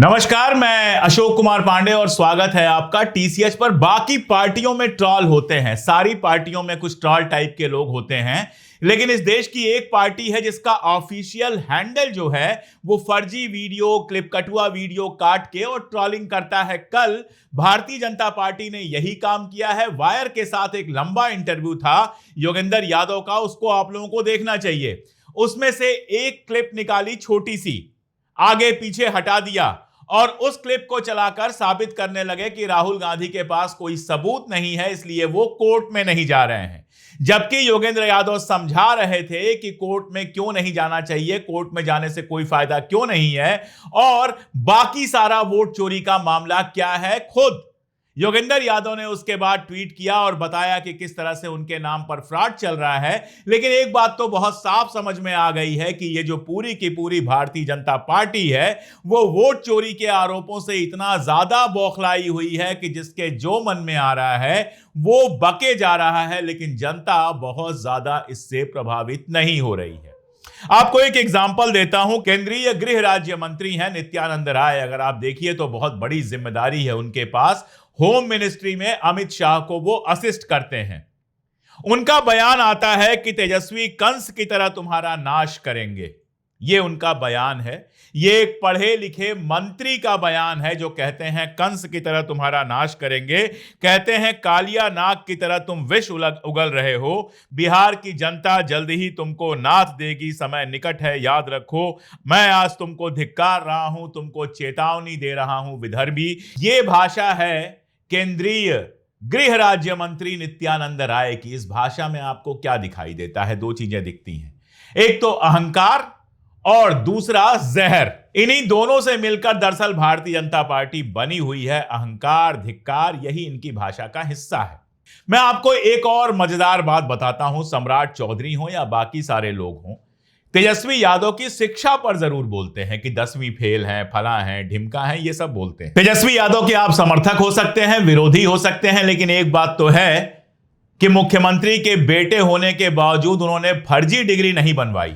नमस्कार, मैं अशोक कुमार पांडे और स्वागत है आपका टीसीएच पर। बाकी पार्टियों में ट्रॉल होते हैं, सारी पार्टियों में कुछ ट्रॉल टाइप के लोग होते हैं, लेकिन इस देश की एक पार्टी है जिसका ऑफिशियल हैंडल जो है वो फर्जी वीडियो, क्लिप कटुआ वीडियो काट के और ट्रॉलिंग करता है। कल भारतीय जनता पार्टी ने यही काम किया है। वायर के साथ एक लंबा इंटरव्यू था योगेंद्र यादव का, उसको आप लोगों को देखना चाहिए। उसमें से एक क्लिप निकाली, छोटी सी, आगे पीछे हटा दिया और उस क्लिप को चलाकर साबित करने लगे कि राहुल गांधी के पास कोई सबूत नहीं है, इसलिए वो कोर्ट में नहीं जा रहे हैं। जबकि योगेंद्र यादव समझा रहे थे कि कोर्ट में क्यों नहीं जाना चाहिए, कोर्ट में जाने से कोई फायदा क्यों नहीं है, और बाकी सारा वोट चोरी का मामला क्या है। खुद योगेंद्र यादव ने उसके बाद ट्वीट किया और बताया कि किस तरह से उनके नाम पर फ्रॉड चल रहा है। लेकिन एक बात तो बहुत साफ समझ में आ गई है कि ये जो पूरी की पूरी भारतीय जनता पार्टी है वो वोट चोरी के आरोपों से इतना ज्यादा बौखलाई हुई है कि जिसके जो मन में आ रहा है वो बके जा रहा है, लेकिन जनता बहुत ज्यादा इससे प्रभावित नहीं हो रही है। आपको एक एग्जाम्पल देता हूं। केंद्रीय गृह राज्य मंत्री हैं नित्यानंद राय। अगर आप देखिए तो बहुत बड़ी जिम्मेदारी है उनके पास। होम मिनिस्ट्री में अमित शाह को वो असिस्ट करते हैं। उनका बयान आता है कि तेजस्वी कंस की तरह तुम्हारा नाश करेंगे। ये उनका बयान है। ये एक पढ़े लिखे मंत्री का बयान है जो कहते हैं कंस की तरह तुम्हारा नाश करेंगे। कहते हैं कालिया नाग की तरह तुम विष उगल रहे हो। बिहार की जनता जल्दी ही तुमको नाथ देगी, समय निकट है, याद रखो। मैं आज तुमको धिक्कार रहा हूं, तुमको चेतावनी दे रहा हूं विदर्भी। ये भाषा है केंद्रीय गृह राज्य मंत्री नित्यानंद राय की। इस भाषा में आपको क्या दिखाई देता है? दो चीजें दिखती हैं, एक तो अहंकार और दूसरा जहर। इन्हीं दोनों से मिलकर दरअसल भारतीय जनता पार्टी बनी हुई है। अहंकार, धिक्कार, यही इनकी भाषा का हिस्सा है। मैं आपको एक और मजेदार बात बताता हूं। सम्राट चौधरी हो या बाकी सारे लोग हों, तेजस्वी यादव की शिक्षा पर जरूर बोलते हैं कि 10वीं फेल हैं, फला हैं, ढिमका हैं, ये सब बोलते हैं। तेजस्वी यादव के आप समर्थक हो सकते हैं, विरोधी हो सकते हैं, लेकिन एक बात तो है कि मुख्यमंत्री के बेटे होने के बावजूद उन्होंने फर्जी डिग्री नहीं बनवाई।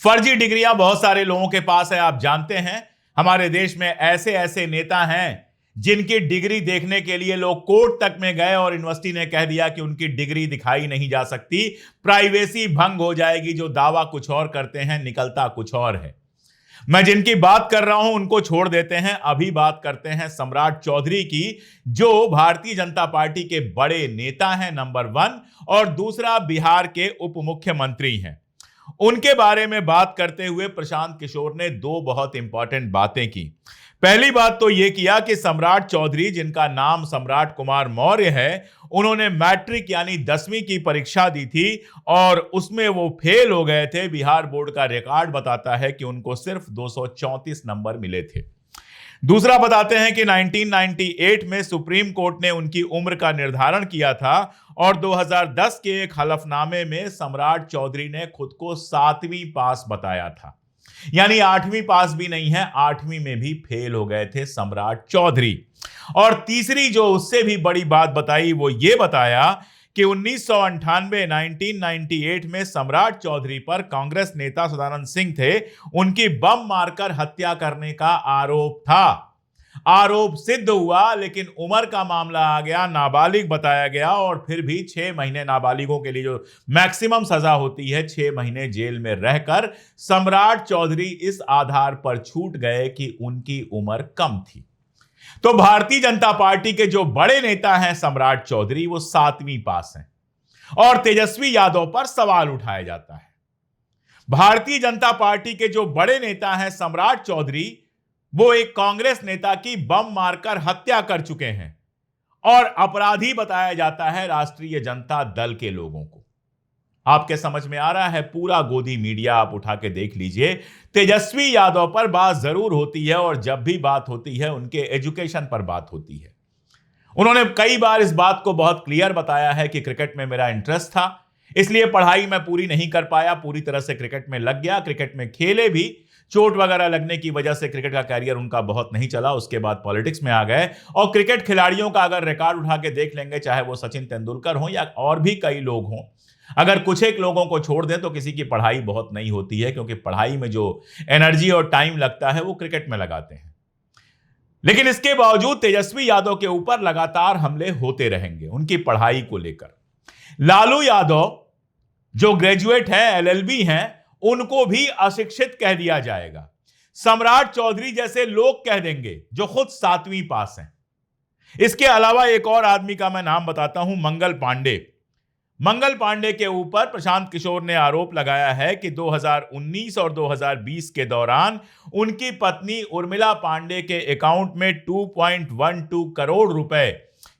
फर्जी डिग्रियां बहुत सारे लोगों के पास है। आप जानते हैं हमारे देश में ऐसे ऐसे नेता हैं जिनकी डिग्री देखने के लिए लोग कोर्ट तक में गए और यूनिवर्सिटी ने कह दिया कि उनकी डिग्री दिखाई नहीं जा सकती, प्राइवेसी भंग हो जाएगी। जो दावा कुछ और करते हैं निकलता कुछ और है। मैं जिनकी बात कर रहा हूं उनको छोड़ देते हैं। अभी बात करते हैं सम्राट चौधरी की, जो भारतीय जनता पार्टी के बड़े नेता हैं नंबर 1, और दूसरा बिहार के उप मुख्यमंत्री हैं। उनके बारे में बात करते हुए प्रशांत किशोर ने दो बहुत इंपॉर्टेंट बातें की। पहली बात तो यह किया कि सम्राट चौधरी, जिनका नाम सम्राट कुमार मौर्य है, उन्होंने मैट्रिक यानी 10वीं की परीक्षा दी थी और उसमें वो फेल हो गए थे। बिहार बोर्ड का रिकॉर्ड बताता है कि उनको सिर्फ 234 नंबर मिले थे। दूसरा बताते हैं कि 1998 में सुप्रीम कोर्ट ने उनकी उम्र का निर्धारण किया था और 2010 के एक हलफनामे में सम्राट चौधरी ने खुद को 7वीं पास बताया था, यानी 8वीं पास भी नहीं है, 8वीं में भी फेल हो गए थे सम्राट चौधरी। और तीसरी जो उससे भी बड़ी बात बताई वो ये बताया कि 1998 में सम्राट चौधरी पर कांग्रेस नेता सदानंद सिंह थे, उनकी बम मारकर हत्या करने का आरोप था। आरोप सिद्ध हुआ, लेकिन उम्र का मामला आ गया, नाबालिग बताया गया और फिर भी 6 महीने, नाबालिगों के लिए जो मैक्सिमम सजा होती है 6 महीने जेल में रहकर, सम्राट चौधरी इस आधार पर छूट गए कि उनकी उम्र कम थी। तो भारतीय जनता पार्टी के जो बड़े नेता हैं सम्राट चौधरी, वो 7वीं पास हैं और तेजस्वी यादव पर सवाल उठाया जाता है। भारतीय जनता पार्टी के जो बड़े नेता हैं सम्राट चौधरी, वो एक कांग्रेस नेता की बम मारकर हत्या कर चुके हैं और अपराधी बताया जाता है राष्ट्रीय जनता दल के लोगों को। आपके समझ में आ रहा है? पूरा गोदी मीडिया आप उठा के देख लीजिए। तेजस्वी यादव पर बात जरूर होती है और जब भी बात होती है उनके एजुकेशन पर बात होती है। उन्होंने कई बार इस बात को बहुत क्लियर बताया है कि क्रिकेट में मेरा इंटरेस्ट था, इसलिए पढ़ाई मैं पूरी नहीं कर पाया, पूरी तरह से क्रिकेट में लग गया, क्रिकेट में खेले भी, चोट वगैरह लगने की वजह से क्रिकेट का कैरियर उनका बहुत नहीं चला, उसके बाद पॉलिटिक्स में आ गए। और क्रिकेट खिलाड़ियों का अगर रिकॉर्ड उठा के देख लेंगे, चाहे वो सचिन तेंदुलकर हो या और भी कई लोग हों, अगर कुछ एक लोगों को छोड़ दें तो किसी की पढ़ाई बहुत नहीं होती है, क्योंकि पढ़ाई में जो एनर्जी और टाइम लगता है वो क्रिकेट में लगाते हैं। लेकिन इसके बावजूद तेजस्वी यादव के ऊपर लगातार हमले होते रहेंगे उनकी पढ़ाई को लेकर। लालू यादव जो ग्रेजुएट है, एलएलबी हैं, उनको भी अशिक्षित कह दिया जाएगा। सम्राट चौधरी जैसे लोग कह देंगे जो खुद 7वीं पास हैं। इसके अलावा एक और आदमी का मैं नाम बताता हूं, मंगल पांडे। मंगल पांडे के ऊपर प्रशांत किशोर ने आरोप लगाया है कि 2019 और 2020 के दौरान उनकी पत्नी उर्मिला पांडे के अकाउंट में 2.12 करोड़ रुपए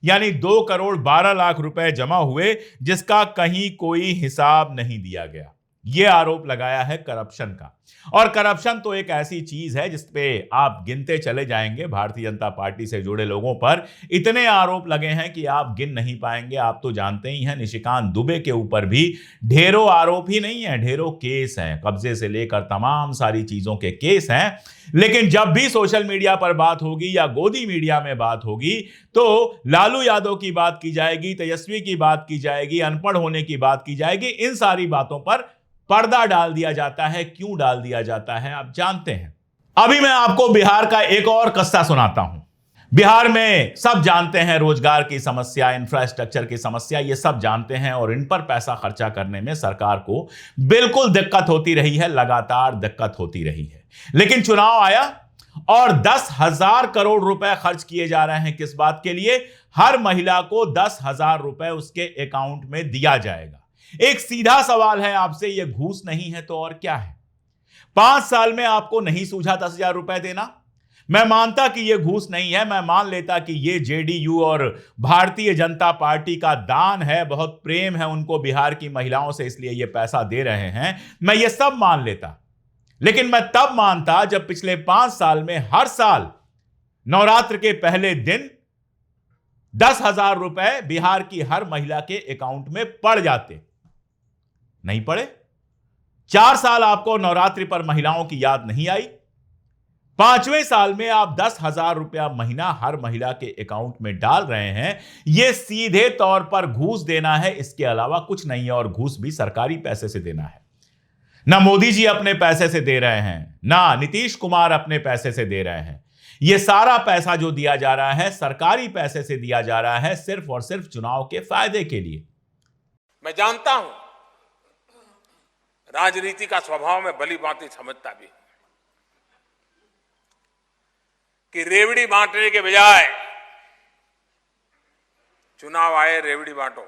यानी 2 करोड़ 12 लाख रुपए जमा हुए, जिसका कहीं कोई हिसाब नहीं दिया गया। यह आरोप लगाया है करप्शन का। और करप्शन तो एक ऐसी चीज है जिस पे आप गिनते चले जाएंगे। भारतीय जनता पार्टी से जुड़े लोगों पर इतने आरोप लगे हैं कि आप गिन नहीं पाएंगे। आप तो जानते ही हैं, निशिकांत दुबे के ऊपर भी ढेरों आरोप ही नहीं है, ढेरों केस हैं, कब्जे से लेकर तमाम सारी चीजों के केस हैं। लेकिन जब भी सोशल मीडिया पर बात होगी या गोदी मीडिया में बात होगी तो लालू यादव की बात की जाएगी, तेजस्वी की बात की जाएगी, अनपढ़ होने की बात की जाएगी। इन सारी बातों पर पर्दा डाल दिया जाता है। क्यों डाल दिया जाता है आप जानते हैं। अभी मैं आपको बिहार का एक और किस्सा सुनाता हूं। बिहार में सब जानते हैं रोजगार की समस्या, इंफ्रास्ट्रक्चर की समस्या, ये सब जानते हैं और इन पर पैसा खर्चा करने में सरकार को बिल्कुल दिक्कत होती रही है, लगातार दिक्कत होती रही है। लेकिन चुनाव आया और 10,000 करोड़ रुपए खर्च किए जा रहे हैं। किस बात के लिए? हर महिला को 10,000 रुपए उसके अकाउंट में दिया जाएगा। एक सीधा सवाल है आपसे, यह घूस नहीं है तो और क्या है? 5 साल में आपको नहीं सूझा 10,000 रुपए देना? मैं मानता कि यह घूस नहीं है, मैं मान लेता कि यह जेडीयू और भारतीय जनता पार्टी का दान है, बहुत प्रेम है उनको बिहार की महिलाओं से, इसलिए यह पैसा दे रहे हैं, मैं यह सब मान लेता। लेकिन मैं तब मानता जब पिछले 5 साल में हर साल नवरात्र के पहले दिन 10,000 रुपए बिहार की हर महिला के अकाउंट में पड़ जाते। नहीं पड़े। 4 साल आपको नवरात्रि पर महिलाओं की याद नहीं आई। 5वें साल में आप 10,000 रुपया महीना हर महिला के अकाउंट में डाल रहे हैं। यह सीधे तौर पर घूस देना है, इसके अलावा कुछ नहीं है। और घूस भी सरकारी पैसे से देना है। ना मोदी जी अपने पैसे से दे रहे हैं, ना नीतीश कुमार अपने पैसे से दे रहे हैं। यह सारा पैसा जो दिया जा रहा है सरकारी पैसे से दिया जा रहा है, सिर्फ और सिर्फ चुनाव के फायदे के लिए। मैं जानता हूं, राजनीति का स्वभाव में भली भांति समझता भी हूं कि रेवड़ी बांटने के बजाय चुनाव आए रेवड़ी बांटो।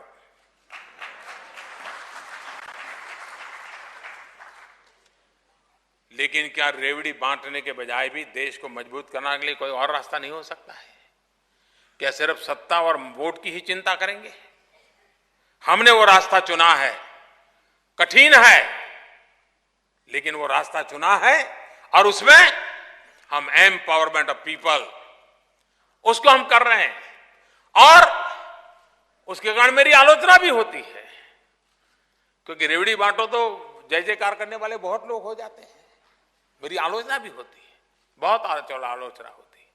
लेकिन क्या रेवड़ी बांटने के बजाय भी देश को मजबूत करने के लिए कोई और रास्ता नहीं हो सकता है? क्या सिर्फ सत्ता और वोट की ही चिंता करेंगे? हमने वो रास्ता चुना है, कठिन है, लेकिन वो रास्ता चुना है और उसमें हम एम्पावरमेंट ऑफ पीपल उसको हम कर रहे हैं। और उसके कारण मेरी आलोचना भी होती है, क्योंकि रेवड़ी बांटो तो जय जयकार करने वाले बहुत लोग हो जाते हैं। मेरी आलोचना भी होती है, बहुत आलोचना होती है।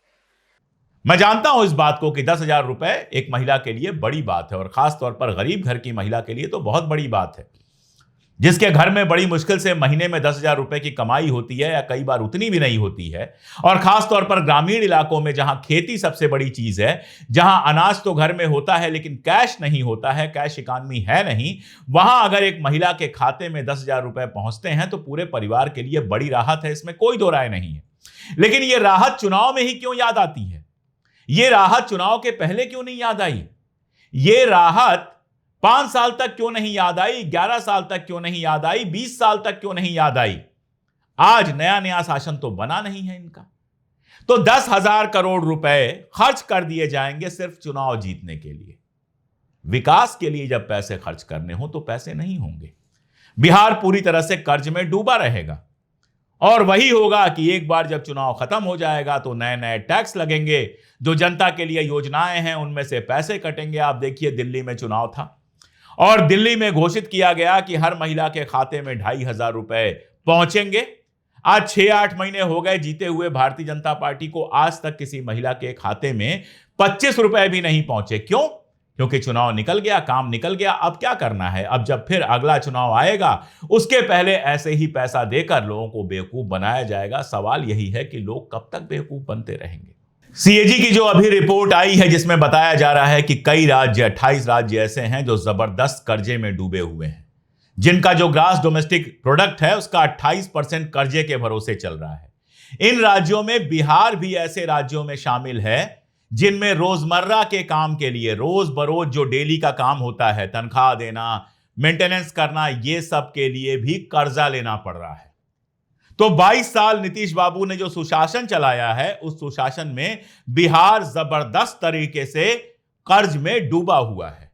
मैं जानता हूं इस बात को कि 10,000 रुपए एक महिला के लिए बड़ी बात है, और खासतौर पर गरीब घर की महिला के लिए तो बहुत बड़ी बात है, जिसके घर में बड़ी मुश्किल से महीने में 10,000 रुपए की कमाई होती है या कई बार उतनी भी नहीं होती है। और खासतौर पर ग्रामीण इलाकों में जहां खेती सबसे बड़ी चीज है, जहां अनाज तो घर में होता है लेकिन कैश नहीं होता है, कैश इकॉनमी है नहीं, वहां अगर एक महिला के खाते में 10,000 रुपए पहुंचते हैं तो पूरे परिवार के लिए बड़ी राहत है, इसमें कोई दो राय नहीं है। लेकिन यह राहत चुनाव में ही क्यों याद आती है? यह राहत चुनाव के पहले क्यों नहीं याद आई? यह राहत 5 साल तक क्यों नहीं याद आई? 11 साल तक क्यों नहीं याद आई? 20 साल तक क्यों नहीं याद आई? आज नया नया शासन तो बना नहीं है इनका, तो 10,000 करोड़ रुपए खर्च कर दिए जाएंगे सिर्फ चुनाव जीतने के लिए। विकास के लिए जब पैसे खर्च करने हो तो पैसे नहीं होंगे। बिहार पूरी तरह से कर्ज में डूबा रहेगा। और वही होगा कि एक बार जब चुनाव खत्म हो जाएगा तो नए नए टैक्स लगेंगे, जो जनता के लिए योजनाएं हैं उनमें से पैसे कटेंगे। आप देखिए, दिल्ली में चुनाव था और दिल्ली में घोषित किया गया कि हर महिला के खाते में 2,500 रुपए पहुंचेंगे। आज 6-8 महीने हो गए जीते हुए भारतीय जनता पार्टी को, आज तक किसी महिला के खाते में 25 रुपए भी नहीं पहुंचे। क्यों? क्योंकि चुनाव निकल गया, काम निकल गया। अब क्या करना है? अब जब फिर अगला चुनाव आएगा उसके पहले ऐसे ही पैसा देकर लोगों को बेवकूफ बनाया जाएगा। सवाल यही है कि लोग कब तक बेवकूफ बनते रहेंगे। सीएजी की जो अभी रिपोर्ट आई है जिसमें बताया जा रहा है कि कई राज्य 28 राज्य ऐसे हैं जो जबरदस्त कर्जे में डूबे हुए हैं, जिनका जो ग्रास डोमेस्टिक प्रोडक्ट है उसका 28% कर्जे के भरोसे चल रहा है। इन राज्यों में बिहार भी ऐसे राज्यों में शामिल है जिनमें रोजमर्रा के काम के लिए, रोज बरोज जो डेली का काम होता है, तनख्वाह देना, मेंटेनेंस करना, ये सब के लिए भी कर्जा लेना पड़ रहा है। तो 22 साल नीतीश बाबू ने जो सुशासन चलाया है, उस सुशासन में बिहार जबरदस्त तरीके से कर्ज में डूबा हुआ है।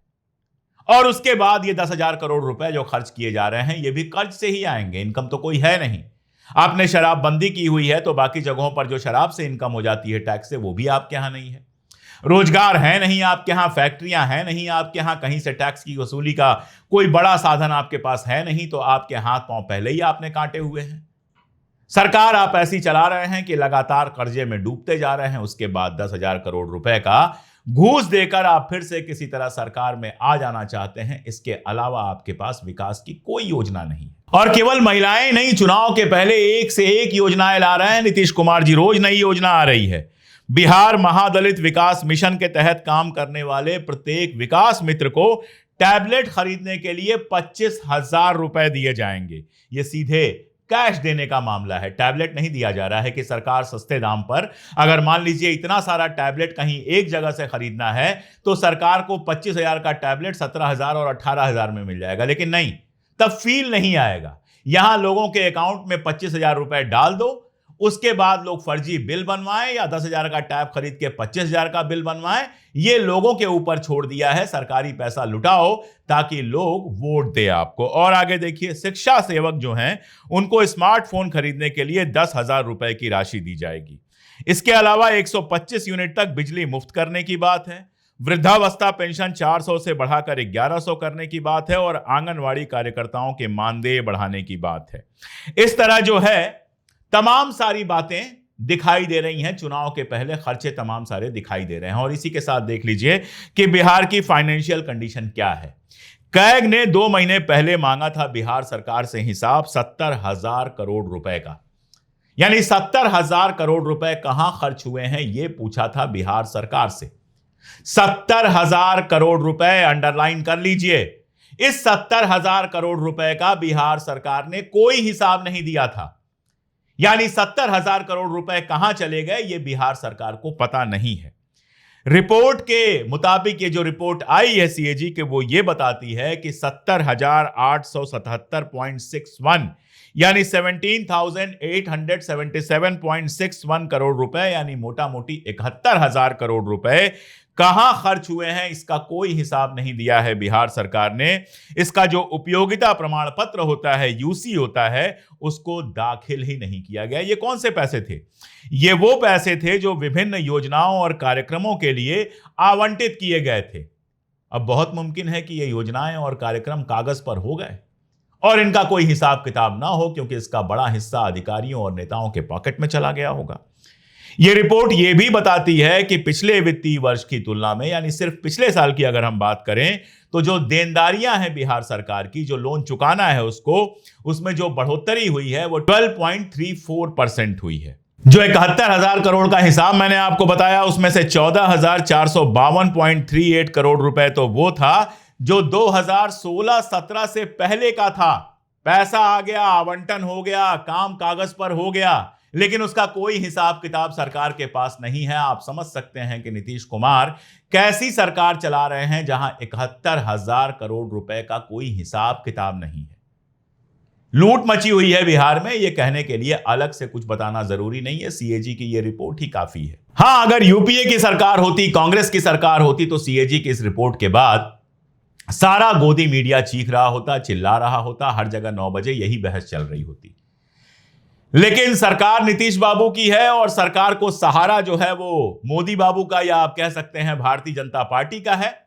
और उसके बाद ये 10,000 करोड़ रुपए जो खर्च किए जा रहे हैं, ये भी कर्ज से ही आएंगे, इनकम तो कोई है नहीं। आपने शराब बंदी की हुई है तो बाकी जगहों पर जो शराब से इनकम हो जाती है टैक्स से, वो भी आपके यहां नहीं है। रोजगार है नहीं आपके यहां, फैक्ट्रियां हैं नहीं आपके यहां, कहीं से टैक्स की वसूली का कोई बड़ा साधन आपके पास है नहीं, तो आपके हाथ पांव पहले ही आपने काटे हुए हैं। सरकार आप ऐसी चला रहे हैं कि लगातार कर्जे में डूबते जा रहे हैं। उसके बाद 10,000 करोड़ रुपए का घूस देकर आप फिर से किसी तरह सरकार में आ जाना चाहते हैं। इसके अलावा आपके पास विकास की कोई योजना नहीं। और केवल महिलाएं नहीं, चुनाव के पहले एक से एक योजनाएं ला रहे हैं नीतीश कुमार जी। रोज नई योजना आ रही है। बिहार महादलित विकास मिशन के तहत काम करने वाले प्रत्येक विकास मित्र को टैबलेट खरीदने के लिए 25,000 रुपए दिए जाएंगे। ये सीधे कैश देने का मामला है। टैबलेट नहीं दिया जा रहा है कि सरकार सस्ते दाम पर, अगर मान लीजिए इतना सारा टैबलेट कहीं एक जगह से खरीदना है तो सरकार को 25,000 का टैबलेट 17,000 और 18,000 में मिल जाएगा। लेकिन नहीं, तब फील नहीं आएगा। यहां लोगों के अकाउंट में 25,000 रुपए डाल दो, उसके बाद लोग फर्जी बिल बनवाएं या 10,000 का टैब खरीद के 25,000 का बिल बनवाएं। ये लोगों के ऊपर छोड़ दिया है। सरकारी पैसा लुटाओ ताकि लोग वोट दे आपको। और आगे देखिए, शिक्षा सेवक जो हैं उनको स्मार्टफोन खरीदने के लिए 10,000 रुपए की राशि दी जाएगी। इसके अलावा 125 यूनिट तक बिजली मुफ्त करने की बात है। वृद्धावस्था पेंशन 400 से बढ़ाकर 1100 करने की बात है। और आंगनवाड़ी कार्यकर्ताओं के मानदेय बढ़ाने की बात है। इस तरह जो है तमाम सारी बातें दिखाई दे रही हैं। चुनाव के पहले खर्चे तमाम सारे दिखाई दे रहे हैं। और इसी के साथ देख लीजिए कि बिहार की फाइनेंशियल कंडीशन क्या है। कैग ने 2 महीने पहले मांगा था बिहार सरकार से हिसाब 70,000 करोड़ रुपए का। यानी 70,000 करोड़ रुपए कहां खर्च हुए हैं, यह पूछा था बिहार सरकार से। 70,000 करोड़ रुपए, अंडरलाइन कर लीजिए। इस 70,000 करोड़ रुपए का बिहार सरकार ने कोई हिसाब नहीं दिया था। यानी 70,000 करोड़ रुपए कहां चले गए, यह बिहार सरकार को पता नहीं है। रिपोर्ट के मुताबिक ये जो रिपोर्ट आई है सीएजी के, वो ये बताती है कि 70,877.61 यानी 17,877.61 करोड़ रुपए, यानी मोटा मोटी 71,000 करोड़ रुपए कहां खर्च हुए हैं, इसका कोई हिसाब नहीं दिया है बिहार सरकार ने। इसका जो उपयोगिता प्रमाण पत्र होता है, यूसी होता है, उसको दाखिल ही नहीं किया गया। ये कौन से पैसे थे? ये वो पैसे थे जो विभिन्न योजनाओं और कार्यक्रमों के लिए आवंटित किए गए थे। अब बहुत मुमकिन है कि ये योजनाएं और कार्यक्रम कागज पर हो गए और इनका कोई हिसाब किताब ना हो, क्योंकि इसका बड़ा हिस्सा अधिकारियों और नेताओं के पॉकेट में चला गया होगा। यह रिपोर्ट यह भी बताती है कि पिछले वित्तीय वर्ष की तुलना में, यानी सिर्फ पिछले साल की अगर हम बात करें, तो जो देनदारियां हैं बिहार सरकार की, जो लोन चुकाना है उसको, उसमें जो बढ़ोतरी हुई है वो 12.34% हुई है। जो 71,000 करोड़ का हिसाब मैंने आपको बताया, उसमें से 14,452.38 करोड़ रुपए तो वो था जो 2016-17 से पहले का था। पैसा आ गया, आवंटन हो गया, काम कागज पर हो गया, लेकिन उसका कोई हिसाब किताब सरकार के पास नहीं है। आप समझ सकते हैं कि नीतीश कुमार कैसी सरकार चला रहे हैं जहां 71,000 करोड़ रुपए का कोई हिसाब किताब नहीं है। लूट मची हुई है बिहार में, यह कहने के लिए अलग से कुछ बताना जरूरी नहीं है। सीएजी की यह रिपोर्ट ही काफी है। हां, अगर यूपीए की सरकार होती, कांग्रेस की सरकार होती, तो सीएजी की इस रिपोर्ट के बाद सारा गोदी मीडिया चीख रहा होता, चिल्ला रहा होता, हर जगह 9 बजे यही बहस चल रही होती। लेकिन सरकार नीतीश बाबू की है और सरकार को सहारा जो है वो मोदी बाबू का, या आप कह सकते हैं भारतीय जनता पार्टी का है।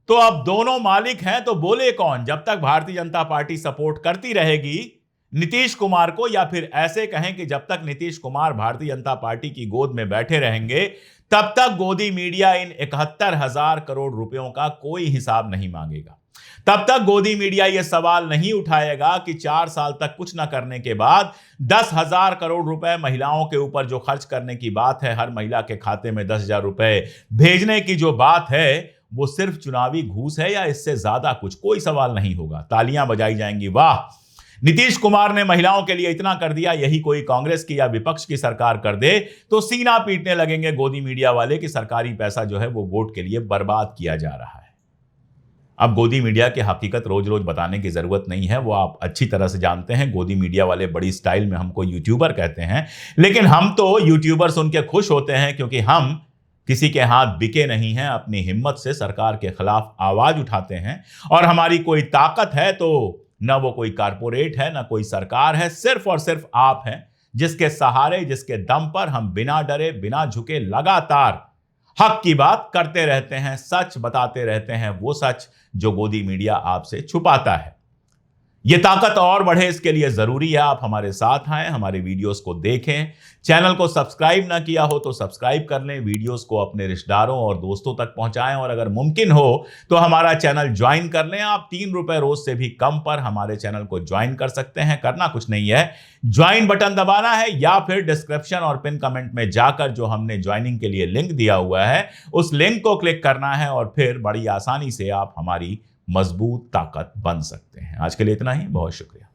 तो अब दोनों मालिक हैं, तो बोले कौन? जब तक भारतीय जनता पार्टी सपोर्ट करती रहेगी नीतीश कुमार को, या फिर ऐसे कहें कि जब तक नीतीश कुमार भारतीय जनता पार्टी की गोद में बैठे रहेंगे, तब तक गोदी मीडिया इन 71,000 करोड़ रुपयों का कोई हिसाब नहीं मांगेगा। तब तक गोदी मीडिया यह सवाल नहीं उठाएगा कि 4 साल तक कुछ न करने के बाद 10,000 करोड़ रुपए महिलाओं के ऊपर जो खर्च करने की बात है, हर महिला के खाते में 10,000 रुपए भेजने की जो बात है, वो सिर्फ चुनावी घूस है या इससे ज्यादा कुछ? कोई सवाल नहीं होगा, तालियां बजाई जाएंगी, वाह नीतीश कुमार ने महिलाओं के लिए इतना कर दिया। यही कोई कांग्रेस की या विपक्ष की सरकार कर दे तो सीना पीटने लगेंगे गोदी मीडिया वाले कि सरकारी पैसा जो है वो वोट के लिए बर्बाद किया जा रहा है। अब गोदी मीडिया की हकीकत रोज रोज बताने की जरूरत नहीं है, वो आप अच्छी तरह से जानते हैं। गोदी मीडिया वाले बड़ी स्टाइल में हमको यूट्यूबर कहते हैं, लेकिन हम तो यूट्यूबर सुन के खुश होते हैं क्योंकि हम किसी के हाथ बिके नहीं हैं। अपनी हिम्मत से सरकार के खिलाफ आवाज उठाते हैं और हमारी कोई ताकत है तो न वो कोई कारपोरेट है, न कोई सरकार है, सिर्फ और सिर्फ आप हैं, जिसके सहारे, जिसके दम पर हम बिना डरे, बिना झुके लगातार हक की बात करते रहते हैं, सच बताते रहते हैं, वो सच जो गोदी मीडिया आपसे छुपाता है। ये ताकत और बढ़े, इसके लिए जरूरी है आप हमारे साथ आएं, हमारे वीडियोस को देखें। चैनल को सब्सक्राइब ना किया हो तो सब्सक्राइब कर लें, वीडियोस को अपने रिश्तेदारों और दोस्तों तक पहुंचाएं और अगर मुमकिन हो तो हमारा चैनल ज्वाइन कर लें। आप 3 रुपए रोज से भी कम पर हमारे चैनल को ज्वाइन कर सकते हैं। करना कुछ नहीं है, ज्वाइन बटन दबाना है या फिर डिस्क्रिप्शन और पिन कमेंट में जाकर जो हमने ज्वाइनिंग के लिए लिंक दिया हुआ है उस लिंक को क्लिक करना है और फिर बड़ी आसानी से आप हमारी मजबूत ताकत बन सकते हैं। आज के लिए इतना ही, बहुत शुक्रिया।